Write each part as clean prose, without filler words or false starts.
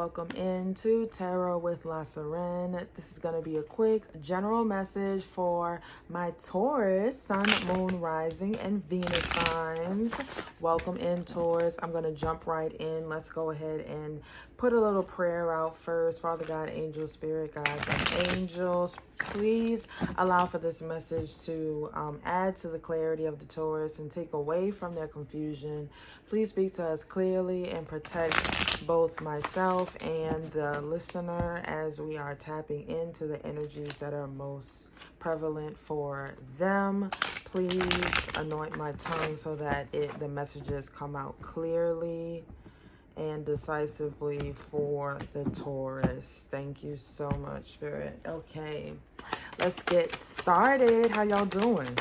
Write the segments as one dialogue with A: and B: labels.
A: welcome into Tarot with Lasirén. This is going to be a quick general message for my Taurus, Sun, Moon, Rising, and Venus signs. Welcome in, Taurus. I'm going to jump right in. Let's go ahead and put a little prayer out first. Father God, angel, spirit guides, and angels, please allow for this message to add to the clarity of the Taurus and take away from their confusion. Please speak to us clearly and protect both myself and the listener as we are tapping into the energies that are most prevalent for them. Please anoint my tongue so that the messages come out clearly and decisively for the Taurus. Thank you so much, Spirit. Okay, let's get started. How y'all doing?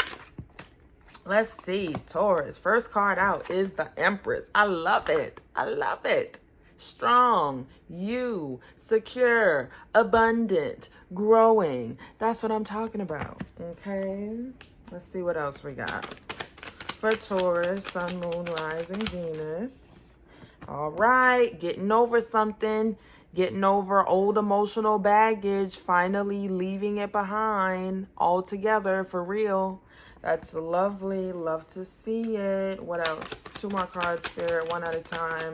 A: Let's see, Taurus. First card out is the Empress. I love it. I love it. Strong, you, secure, abundant, growing. That's what I'm talking about. Okay. Let's see what else we got. For Taurus, Sun, Moon, Rising, Venus. All right. Getting over something. Getting over old emotional baggage. Finally leaving it behind altogether for real. That's lovely. Love to see it. What else? Two more cards, Spirit, one at a time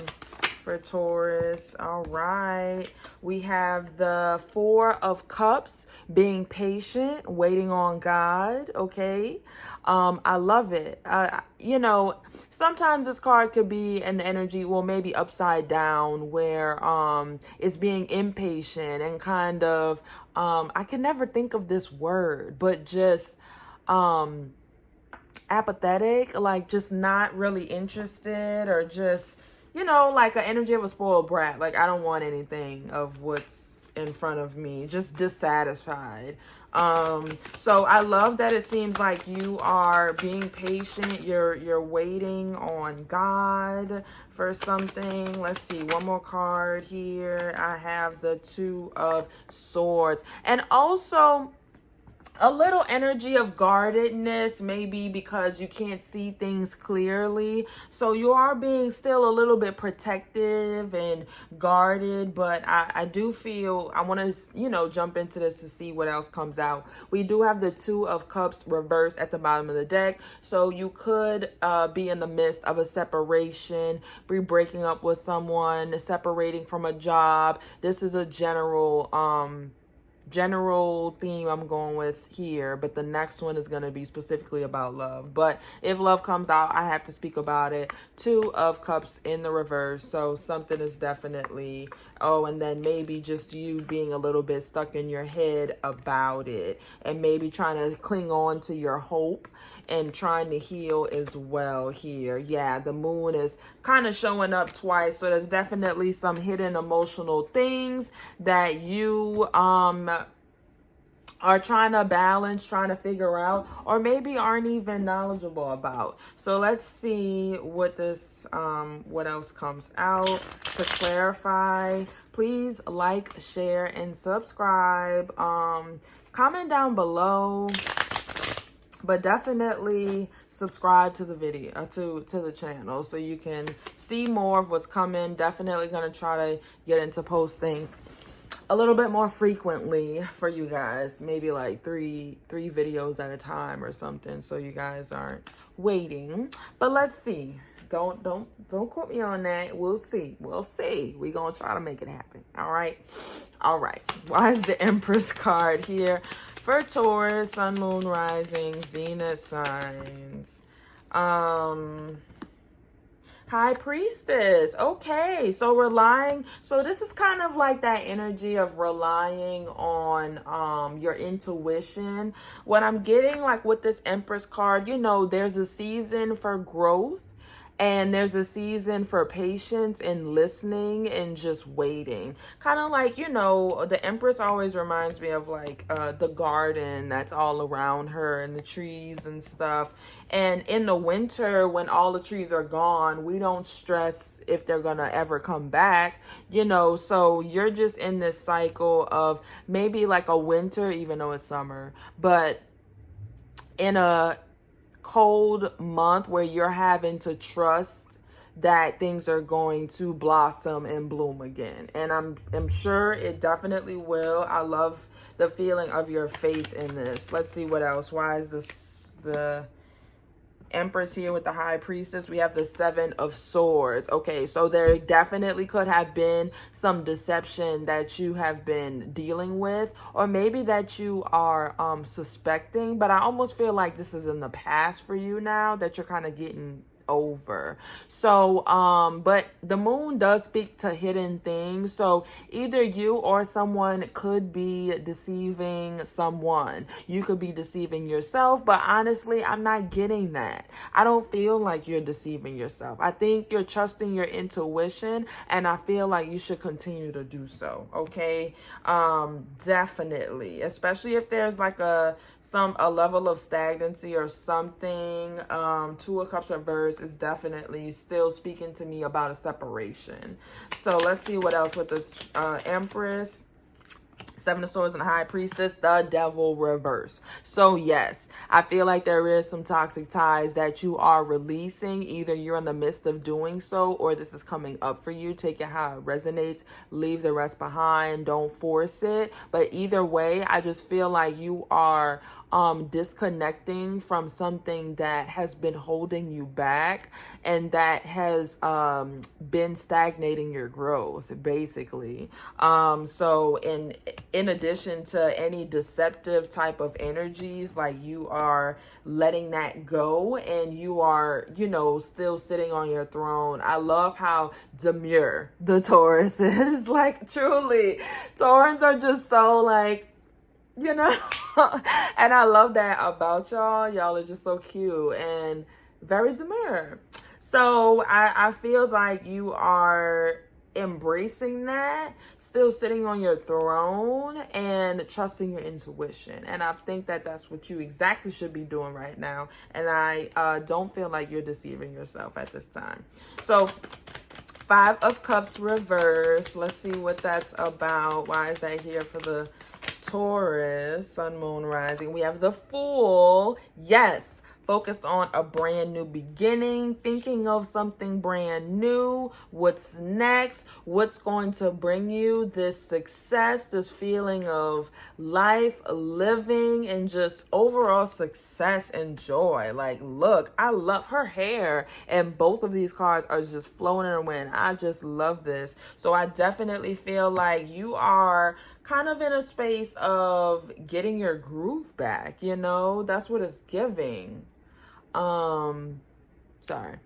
A: for Taurus. All right. We have the Four of Cups, being patient, waiting on God. Okay. I love it. Sometimes this card could be an energy, well, maybe upside down, where it's being impatient and kind of, I can never think of this word, but just apathetic, like just not really interested, or just, like an energy of a spoiled brat. Like, I don't want anything of what's in front of me, just dissatisfied. So I love that it seems like you are being patient. You're waiting on God for something. Let's see, one more card here. I have the Two of Swords, and also a little energy of guardedness, maybe because you can't see things clearly. So you are being still a little bit protective and guarded, but I do feel, I want to, jump into this to see what else comes out. We do have the Two of Cups reversed at the bottom of the deck. So you could be in the midst of a separation, be breaking up with someone, separating from a job. This is a general theme I'm going with here, but the next one is going to be specifically about love. But if love comes out, I have to speak about it. Two of Cups in the reverse, so something is definitely, and then maybe just you being a little bit stuck in your head about it, and maybe trying to cling on to your hope and trying to heal as well here. Yeah, the moon is kind of showing up twice, so there's definitely some hidden emotional things that you are trying to balance, trying to figure out, or maybe aren't even knowledgeable about. So let's see what this what else comes out. To clarify, please like, share, and subscribe. Comment down below, but definitely subscribe to the video, to the channel, so you can see more of what's coming. Definitely gonna try to get into posting a little bit more frequently for you guys, maybe like three videos at a time or something, so you guys aren't waiting. But let's see. Don't quote me on that. We'll see. We're gonna try to make it happen. All right. Why is the Empress card here for Taurus, Sun, Moon, Rising, Venus signs? High Priestess. Okay, so this is kind of like that energy of relying on your intuition. What I'm getting, like, with this Empress card, there's a season for growth, and there's a season for patience and listening and just waiting. Kind of like, the Empress always reminds me of like the garden that's all around her and the trees and stuff. And in the winter, when all the trees are gone, we don't stress if they're gonna ever come back, so you're just in this cycle of maybe like a winter, even though it's summer, but in a cold month where you're having to trust that things are going to blossom and bloom again. And I'm sure it definitely will. I love the feeling of your faith in this. Let's see what else. Why is this the Empress here with the High Priestess? We have the Seven of Swords. Okay, so there definitely could have been some deception that you have been dealing with, or maybe that you are suspecting, but I almost feel like this is in the past for you now, that you're kind of getting over. So but the moon does speak to hidden things, so either you or someone could be deceiving someone. You could be deceiving yourself, but honestly, I'm not getting that. I don't feel like you're deceiving yourself. I think you're trusting your intuition, and I feel like you should continue to do so. Okay, definitely, especially if there's like a level of stagnancy or something. Two of Cups reverse is definitely still speaking to me about a separation. So let's see what else with the Empress, Seven of Swords, and the High Priestess, the Devil reverse. So yes, I feel like there is some toxic ties that you are releasing. Either you're in the midst of doing so, or this is coming up for you. Take it how it resonates. Leave the rest behind. Don't force it. But either way, I just feel like you are disconnecting from something that has been holding you back, and that has been stagnating your growth, basically. So in addition to any deceptive type of energies, like, you are letting that go, and you are, you know, still sitting on your throne. I love how demure the Taurus is. Like, truly, Taurans are just so, like, you know, and I love that about y'all. Y'all are just so cute and very demure. So I feel like you are embracing that, still sitting on your throne and trusting your intuition. And I think that that's what you exactly should be doing right now. And I don't feel like you're deceiving yourself at this time. So Five of Cups reverse. Let's see what that's about. Why is that here for the Taurus, Sun, Moon, Rising? We have the Fool. Yes, focused on a brand new beginning, thinking of something brand new. What's next? What's going to bring you this success, this feeling of life, living, and just overall success and joy. Like, look, I love her hair, and both of these cards are just flowing in the wind. I just love this. So I definitely feel like you are kind of in a space of getting your groove back, you know? That's what it's giving. Sorry.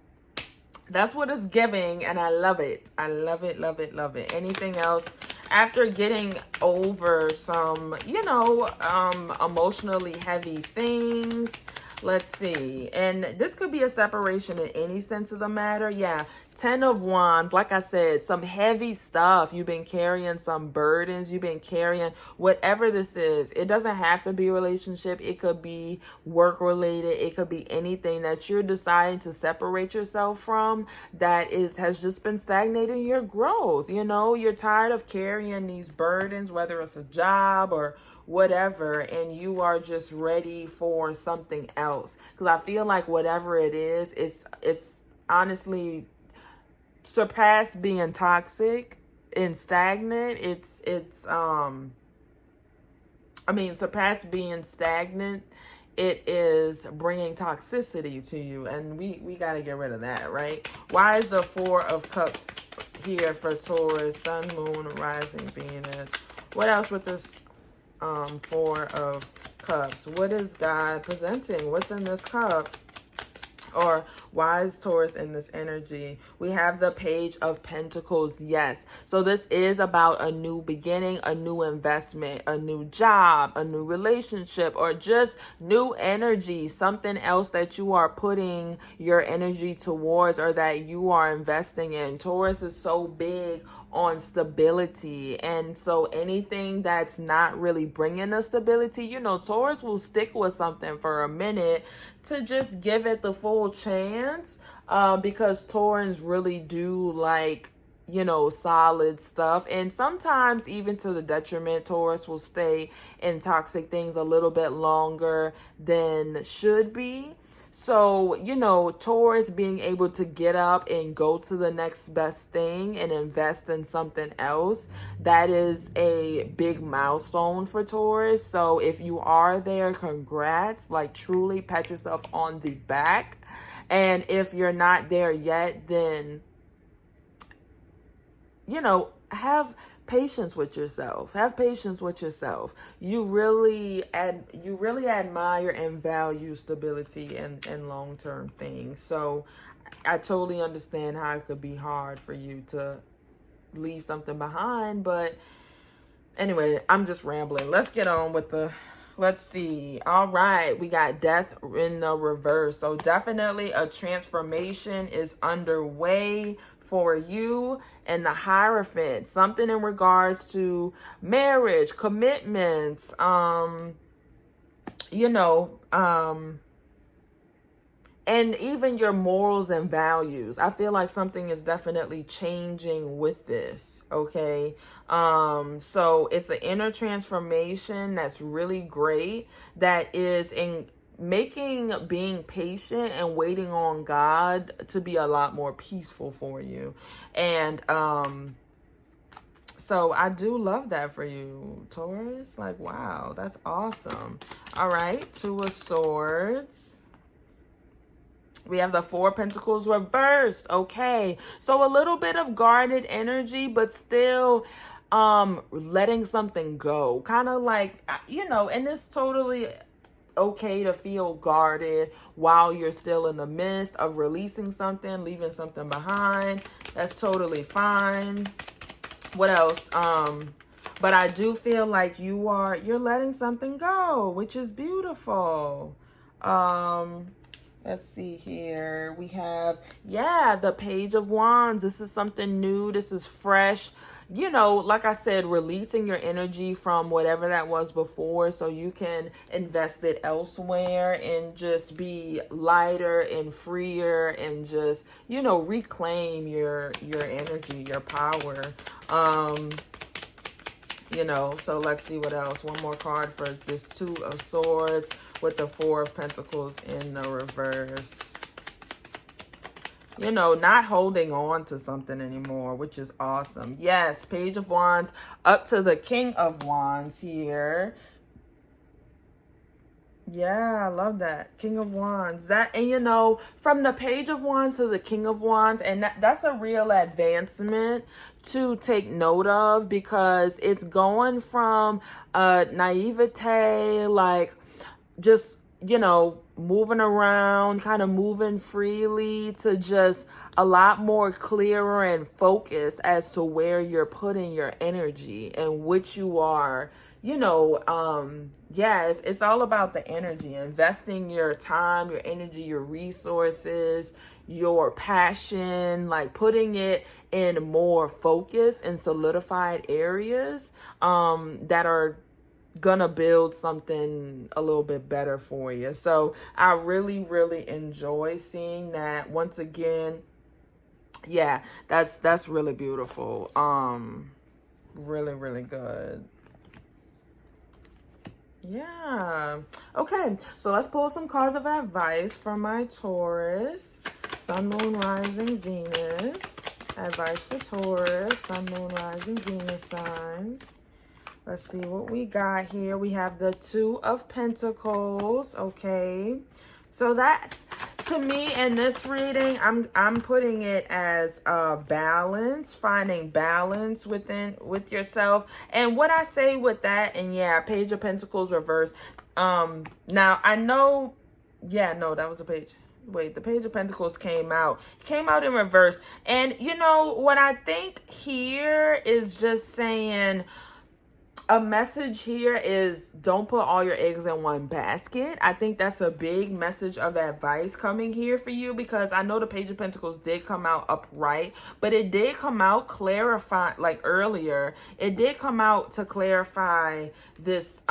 A: That's what it's giving, and I love it. I love it, love it, love it. Anything else? After getting over some, you know, emotionally heavy things, let's see. And this could be a separation in any sense of the matter. Yeah. 10 of Wands, like I said, some heavy stuff. You've been carrying some burdens. You've been carrying whatever this is. It doesn't have to be a relationship. It could be work related. It could be anything that you're deciding to separate yourself from that has just been stagnating your growth. You know, you're tired of carrying these burdens, whether it's a job or whatever, and you are just ready for something else. Because I feel like whatever it is, it's honestly surpassed being toxic and stagnant. Surpassed being stagnant. It is bringing toxicity to you, and we got to get rid of that, right? Why is the Four of Cups here for Taurus, Sun, Moon, Rising, Venus? What else with this Four of Cups? What is God presenting? What's in this cup? Or why is Taurus in this energy? We have the Page of Pentacles. Yes. So this is about a new beginning, a new investment, a new job, a new relationship, or just new energy, something else that you are putting your energy towards or that you are investing in. Taurus is so big on stability, and so anything that's not really bringing us stability, you know, Taurus will stick with something for a minute to just give it the full chance, because Taurans really do like, you know, solid stuff. And sometimes even to the detriment, Taurus will stay in toxic things a little bit longer than should be. So, you know, Taurus being able to get up and go to the next best thing and invest in something else, that is a big milestone for Taurus. So if you are there, congrats, like truly pat yourself on the back. And if you're not there yet, then, you know, have patience with yourself. Have patience with yourself. You really admire and value stability and long-term things. So I totally understand how it could be hard for you to leave something behind, but anyway, I'm just rambling. Let's get on with let's see. All right, we got death in the reverse. So definitely a transformation is underway for you. And the Hierophant, something in regards to marriage, commitments, you know, and even your morals and values. I feel like something is definitely changing with this, okay? So it's an inner transformation that's really great, that is in making being patient and waiting on God to be a lot more peaceful for you. And so I do love that for you, Taurus. Like, wow, that's awesome. All right, Two of Swords. We have the Four of Pentacles reversed. Okay, so a little bit of guarded energy, but still letting something go. Kind of like, you know, and it's totally okay to feel guarded while you're still in the midst of releasing something, leaving something behind. That's totally fine. What else? But I do feel like you're letting something go, which is beautiful. Let's see here. We have, yeah, the Page of Wands. This is something new. This is fresh. You know, like I said, releasing your energy from whatever that was before so you can invest it elsewhere and just be lighter and freer and just, you know, reclaim your energy, your power. You know, so let's see what else. One more card for this Two of Swords with the Four of Pentacles in the reverse. You know, not holding on to something anymore, which is awesome. Yes, Page of Wands up to the King of Wands here. Yeah, I love that. King of Wands. That, and you know, from the Page of Wands to the King of Wands, and that's a real advancement to take note of, because it's going from naivete, like just, you know, moving around, kind of moving freely, to just a lot more clearer and focused as to where you're putting your energy and which you are, you know, yeah, it's all about the energy, investing your time, your energy, your resources, your passion, like putting it in more focused and solidified areas that are gonna build something a little bit better for you. So I really enjoy seeing that. Once again, yeah, that's really beautiful. Really good. Yeah. Okay, so let's pull some cards of advice for my Taurus, Sun, Moon, Rising, Venus. Advice for Taurus, Sun, Moon, Rising, Venus signs. Let's see what we got here. We have the Two of Pentacles. Okay, so that's, to me in this reading, I'm putting it as balance, finding balance with yourself. And what I say with that, and yeah, Page of Pentacles reverse. Now I know, yeah, no, that was a page. Wait, the Page of Pentacles came out in reverse. And you know what I think here is just saying, a message here is don't put all your eggs in one basket. I think that's a big message of advice coming here for you, because I know the Page of Pentacles did come out upright, but it did come out clarify, like earlier, it did come out to clarify this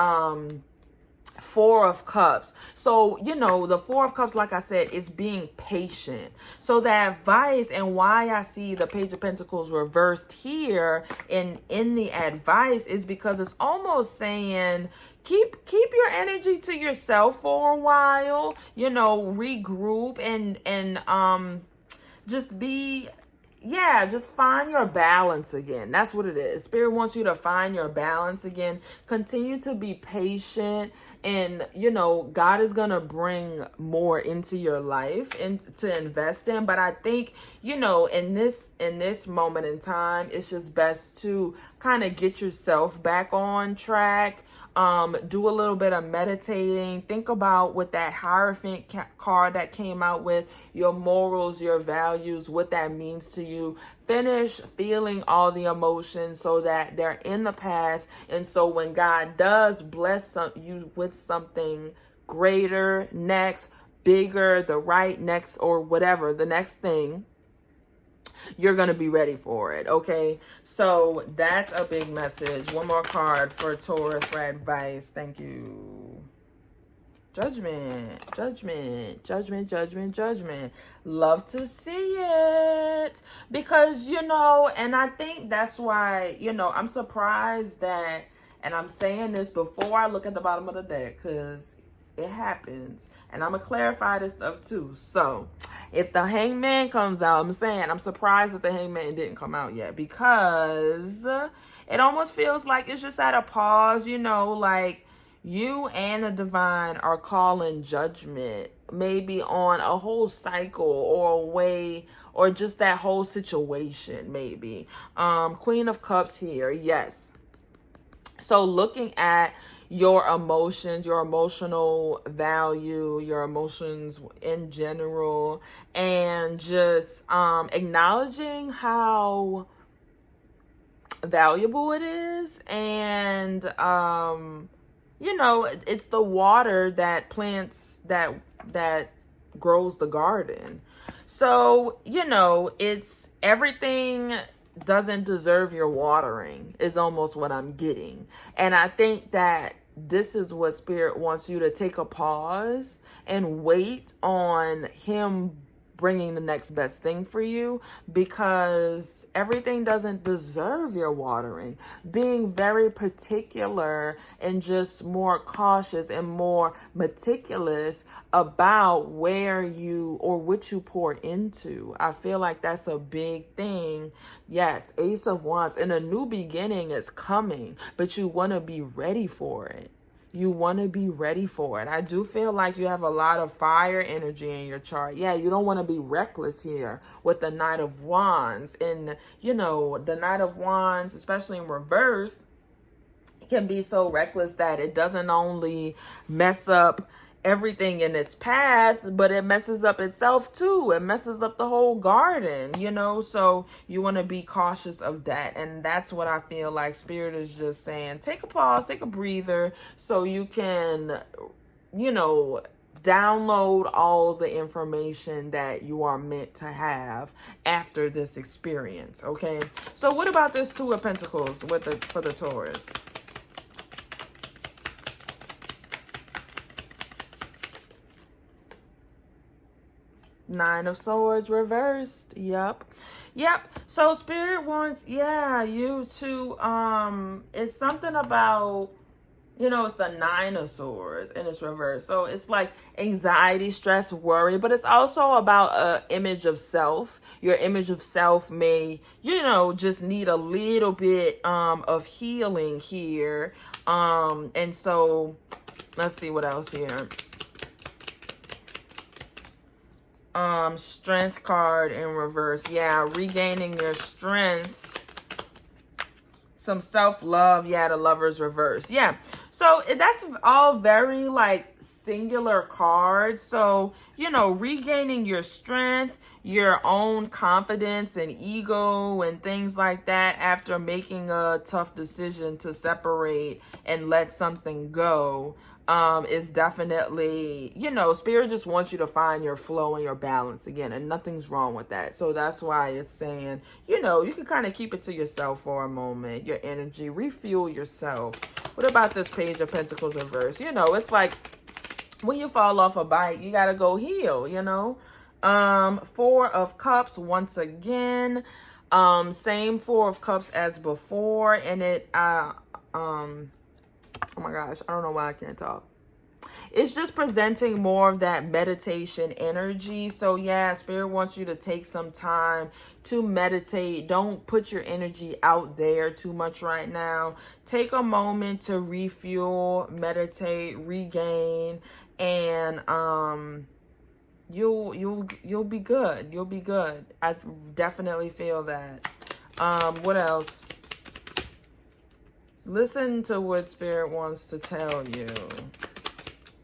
A: Four of Cups. So, you know, the Four of Cups, like I said, is being patient. So the advice, and why I see the Page of Pentacles reversed here in the advice, is because it's almost saying keep your energy to yourself for a while, you know, regroup and just be, yeah, just find your balance again. That's what it is. Spirit wants you to find your balance again. Continue to be patient. And, you know, God is going to bring more into your life and to invest in. But I think, you know, in this moment in time, it's just best to kind of get yourself back on track. Do a little bit of meditating. Think about what that Hierophant card that came out with, your morals, your values, what that means to you. Finish feeling all the emotions so that they're in the past. And so when God does bless you with something greater, next, bigger, the right next, or whatever, the next thing, you're going to be ready for it. Okay. So that's a big message. One more card for Taurus for advice. Thank you. Judgment, judgment, judgment, judgment, judgment. Love to see it. Because, you know, and I think that's why, you know, I'm surprised that, and I'm saying this before I look at the bottom of the deck, because it happens. And I'm going to clarify this stuff too. So, if the Hangman comes out, I'm surprised that the Hangman didn't come out yet, because it almost feels like it's just at a pause, you know, like you and the divine are calling judgment, maybe on a whole cycle or a way, or just that whole situation, maybe. Queen of Cups here, yes. So looking at your emotions, your emotional value, your emotions in general, and just acknowledging how valuable it is. And you know, it's the water that plants, that grows the garden. So, you know, it's everything doesn't deserve your watering is almost what I'm getting. And I think that this is what Spirit wants you to take a pause and wait on him bringing the next best thing for you, because everything doesn't deserve your watering. Being very particular and just more cautious and more meticulous about where you or what you pour into. I feel like that's a big thing. Yes, Ace of Wands, and a new beginning is coming, but you want to be ready for it. You want to be ready for it. I do feel like you have a lot of fire energy in your chart. Yeah, you don't want to be reckless here with the Knight of Wands. And, you know, the Knight of Wands, especially in reverse, can be so reckless that it doesn't only mess up everything in its path, but it messes up itself too. It messes up the whole garden, you know. So you want to be cautious of that. And that's what I feel like Spirit is just saying. Take a pause, take a breather, so you can, you know, download all the information that you are meant to have after this experience. Okay. So what about this Two of Pentacles with for the Taurus? Nine of Swords reversed. Yep. So Spirit wants, yeah, you to, it's something about, you know, it's the Nine of Swords and it's reversed. So it's like anxiety, stress, worry, but it's also about a image of self. Your image of self may, you know, just need a little bit of healing here. And so let's see what else here. Strength card in reverse. Yeah, regaining your strength. Some self-love. Yeah, the Lover's reverse. Yeah, so that's all very like singular cards. So, you know, regaining your strength, your own confidence and ego and things like that after making a tough decision to separate and let something go. is definitely, Spirit just wants you to find your flow and your balance again, and nothing's wrong with that. So that's why it's saying, you can kind of keep it to yourself for a moment, your energy, refuel yourself. What about this Page of Pentacles reverse? It's like when you fall off a bike, you got to go heal, Four of Cups once again. Same Four of Cups as before, and oh my gosh, I don't know why I can't talk. It's just presenting more of that meditation energy. So yeah, Spirit wants you to take some time to meditate. Don't put your energy out there too much right now. Take a moment to refuel, meditate, regain, and you'll be good. You'll be good. I definitely feel that. What else? Listen to what Spirit wants to tell you.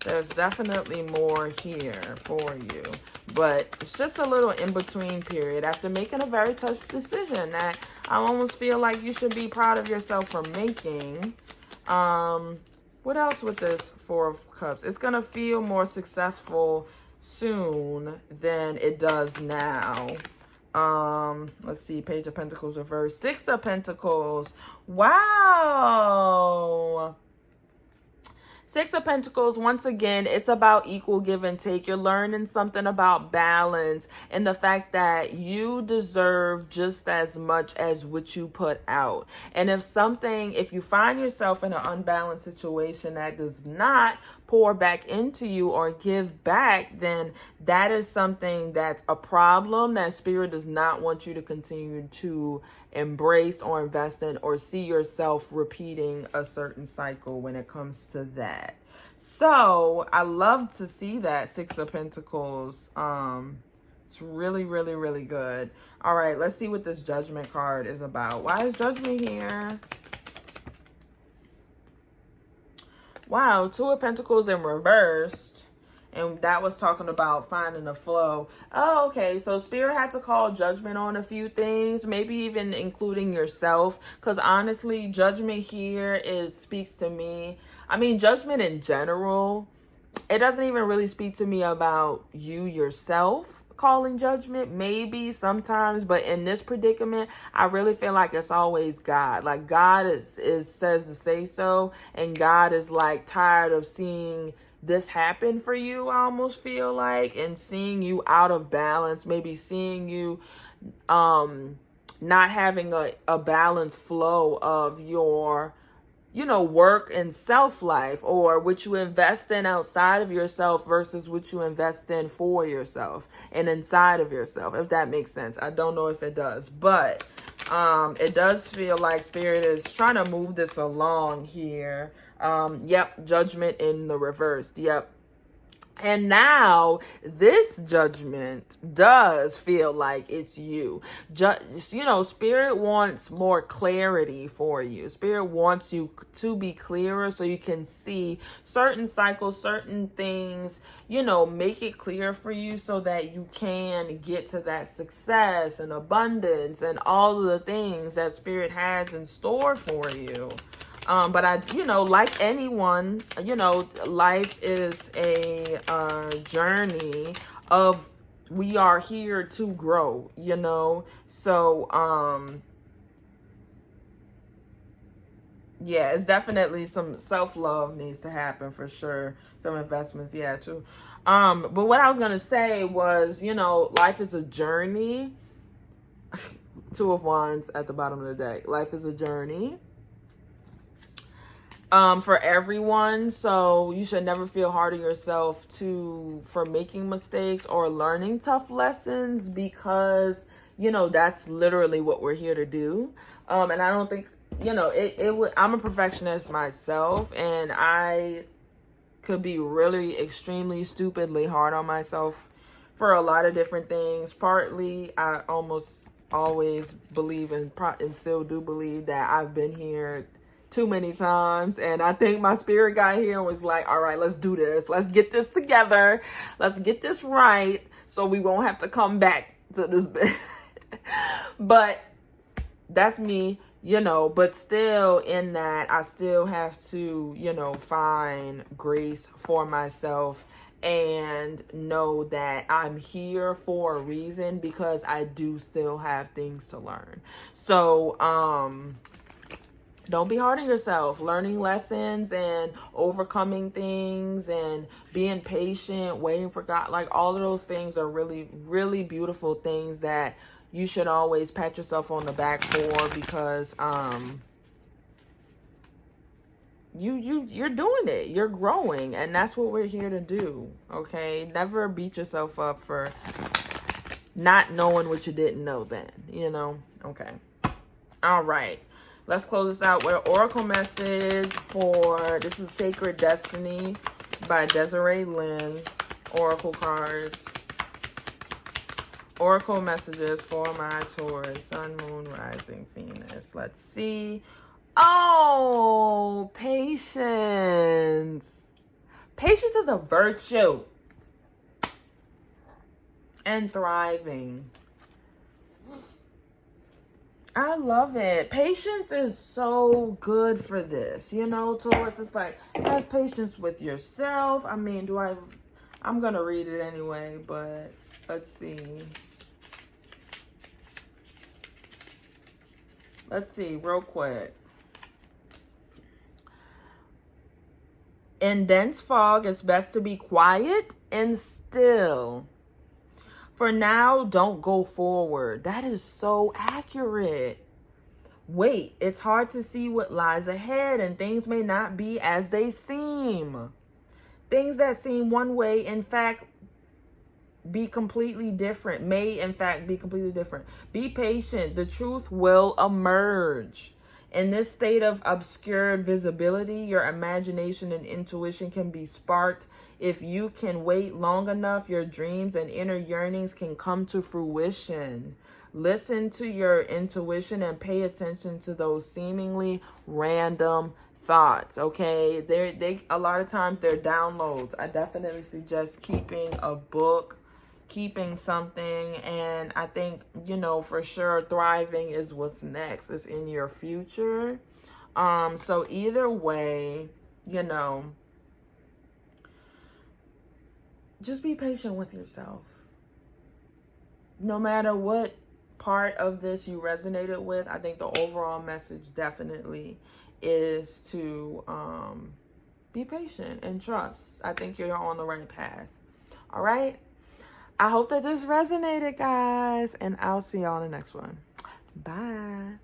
A: There's definitely more here for you. But it's just a little in-between period after making a very tough decision that I almost feel like you should be proud of yourself for making. What else with this Four of Cups? It's going to feel more successful soon than it does now. Let's see, Page of Pentacles reverse, Six of Pentacles. Wow. Six of Pentacles, once again, it's about equal give and take. You're learning something about balance and the fact that you deserve just as much as what you put out. And if you find yourself in an unbalanced situation that does not pour back into you or give back, then that is something that's a problem that Spirit does not want you to continue to embrace or invest in, or see yourself repeating a certain cycle when it comes to that. So I love to see that Six of Pentacles. It's really, really, really good. All right, let's see what this Judgment card is about. Why is Judgment here? Wow, Two of Pentacles in reversed. And that was talking about finding the flow. Oh, okay. So Spirit had to call judgment on a few things, maybe even including yourself. Because honestly, judgment here speaks to me. I mean, judgment in general, it doesn't even really speak to me about you yourself calling judgment. Maybe sometimes, but in this predicament, I really feel like it's always God. Like God says to say so. And God is like tired of seeing this happen for you, I almost feel like, and seeing you out of balance, maybe seeing you not having a balanced flow of your work and self life, or what you invest in outside of yourself versus what you invest in for yourself and inside of yourself, if that makes sense. I don't know if it does, but it does feel like Spirit is trying to move this along here. Yep, Judgment in the reverse. Yep. And now this judgment does feel like it's you. Spirit wants more clarity for you. Spirit wants you to be clearer so you can see certain cycles, certain things, make it clear for you so that you can get to that success and abundance and all of the things that Spirit has in store for you. But like anyone, life is a journey of, we are here to grow, So, yeah, it's definitely some self-love needs to happen for sure. Some investments, yeah, too. But what I was going to say was, life is a journey. Two of Wands at the bottom of the deck. Life is a journey. For everyone, so you should never feel hard on yourself for making mistakes or learning tough lessons, because that's literally what we're here to do. And I don't think I'm a perfectionist myself, and I could be really extremely stupidly hard on myself for a lot of different things. Partly, I almost always believe and still do believe that I've been here too many times, and I think my Spirit got here and was like, all right, let's do this. Let's get this together. Let's get this right so we won't have to come back to this. But that's me. you know, but still in that, I still have to, you know, find grace for myself and know that I'm here for a reason, because I do still have things to learn. So, don't be hard on yourself. Learning lessons and overcoming things and being patient, waiting for God, like all of those things are really, really beautiful things that you should always pat yourself on the back for, because you're doing it. You're growing, and that's what we're here to do. Okay? Never beat yourself up for not knowing what you didn't know then, you know? Okay. All right. Let's close this out with an oracle message for, this is Sacred Destiny by Desiree Lynn. Oracle cards. Oracle messages for my Taurus, Sun, Moon, Rising, Venus. Let's see. Oh, patience. Patience is a virtue. And thriving. I love it. Patience is so good for this. You know, Taurus, it's like, have patience with yourself. I mean, I'm going to read it anyway, but let's see. Let's see, real quick. In dense fog, it's best to be quiet and still. For now, don't go forward. That is so accurate. Wait, it's hard to see what lies ahead, and things may not be as they seem. Things that seem one way, in fact, be completely different. May, in fact, be completely different. Be patient. The truth will emerge. In this state of obscured visibility, your imagination and intuition can be sparked. If you can wait long enough, your dreams and inner yearnings can come to fruition. Listen to your intuition and pay attention to those seemingly random thoughts, okay? They a lot of times they're downloads. I definitely suggest keeping a book, keeping something, and I think, you know, for sure thriving is what's next. It's in your future. So either way, you know, just be patient with yourself. No matter what part of this you resonated with, I think the overall message definitely is to be patient and trust. I think you're on the right path. All right. I hope that this resonated, guys, and I'll see y'all in the next one. Bye.